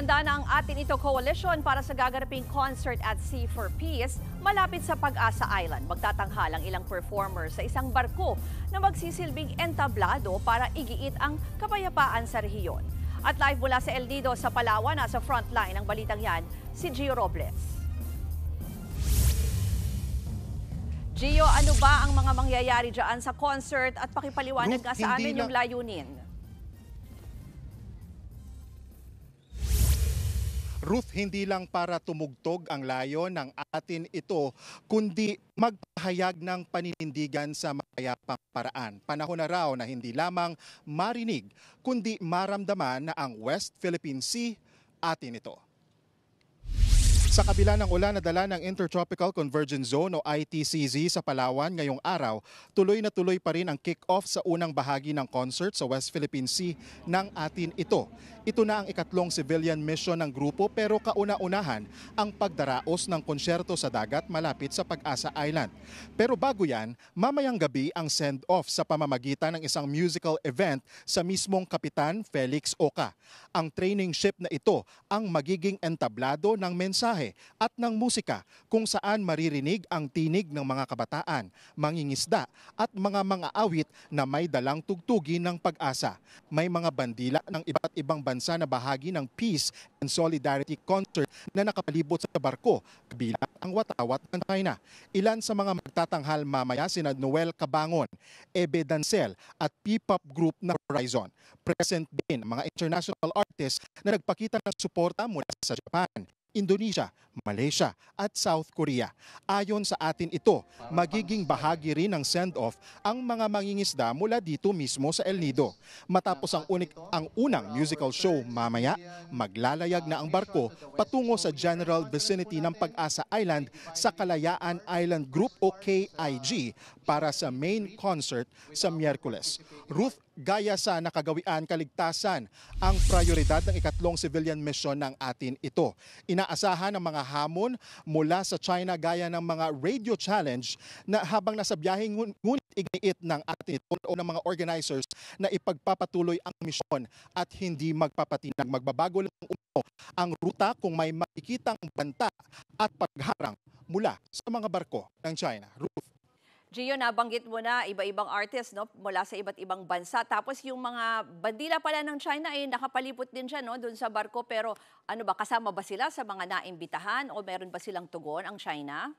Handa na ang Atin Ito Coalition para sa gaganaping concert at Sea for Peace malapit sa Pag-asa Island. Magtatanghal ang ilang performers sa isang barko na magsisilbing entablado para igiit ang kapayapaan sa rehiyon. At live mula sa El Nido sa Palawan, nasa frontline ng balitang yan, si Gio Robles. Gio, ano ba ang mga mangyayari dyan sa concert at pakipaliwanag nga sa amin yung layunin? Ruth, hindi lang para tumugtog ang layon ng Atin Ito, kundi magpahayag ng paninindigan sa mapayapang paraan. Panahon na raw na hindi lamang marinig, kundi maramdaman na ang West Philippine Sea, atin ito. Sa kabila ng ulan na dala ng Intertropical Convergence Zone o ITCZ sa Palawan ngayong araw, tuloy na tuloy pa rin ang kick-off sa unang bahagi ng concert sa West Philippine Sea ng Atin Ito. Ito na ang ikatlong civilian mission ng grupo pero kauna-unahan ang pagdaraos ng konsyerto sa dagat malapit sa Pag-asa Island. Pero bago yan, mamayang gabi ang send-off sa pamamagitan ng isang musical event sa mismong Kapitan Felix Oca. Ang training ship na ito ang magiging entablado ng mensahe at ng musika kung saan maririnig ang tinig ng mga kabataan, mangingisda at mga awit na may dalang tugtugin ng pag-asa. May mga bandila ng iba't ibang bansa na bahagi ng Peace and Solidarity Concert na nakapalibot sa barko, kabilang ang watawat ng China. Ilan sa mga magtatanghal mamaya sina Noel Cabangon, Ebe Dancel at P-pop group na Horizon. Present din mga international artists na nagpakita ng suporta mula sa Japan, Indonesia, Malaysia at South Korea. Ayon sa Atin Ito, magiging bahagi rin ng send-off ang mga mangingisda mula dito mismo sa El Nido. Matapos ang unang musical show mamaya, maglalayag na ang barko patungo sa general vicinity ng Pag-asa Island sa Kalayaan Island Group o KIG para sa main concert sa Miyerkules. Ruth, gaya sa nakagawian kaligtasan, ang prioridad ng ikatlong civilian mission ng Atin Ito. Inaasahan ang mga hamon mula sa China gaya ng mga radio challenge na habang nasa biyahe ngunit igniit ng Atin Ito o ng mga organizers na ipagpapatuloy ang misyon at hindi magpapatinag. Magbabago lang ang ruta kung may makikitang banta at pagharang mula sa mga barko ng China. Ruth. Gio, nabanggit mo na iba-ibang artists mula sa iba't ibang bansa. Tapos yung mga bandila pala ng China nakapalipot din siya doon sa barko. Pero ano ba, kasama ba sila sa mga naimbitahan o meron ba silang tugon ang China?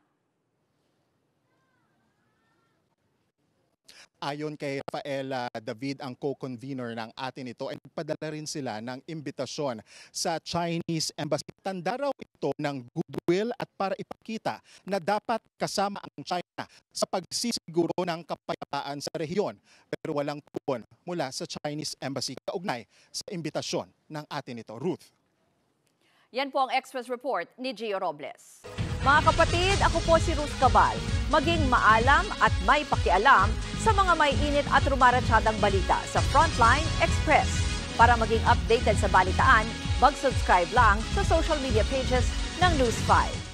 Ayon kay Rafael David, ang co-convener ng Atin Ito, ay nagpadala rin sila ng imbitasyon sa Chinese Embassy. Tanda raw ito ng goodwill at para ipakita na dapat kasama ang China sa pagsisiguro ng kapayapaan sa rehiyon. Pero walang tugon mula sa Chinese Embassy kaugnay sa imbitasyon ng Atin Ito. Ruth. Yan po ang Express Report ni Gio Robles. Mga kapatid, ako po si Ruth Cabal. Maging maalam at may pakialam sa mga may init at rumaratsadang balita sa Frontline Express. Para maging updated sa balitaan, mag-subscribe lang sa social media pages ng News 5.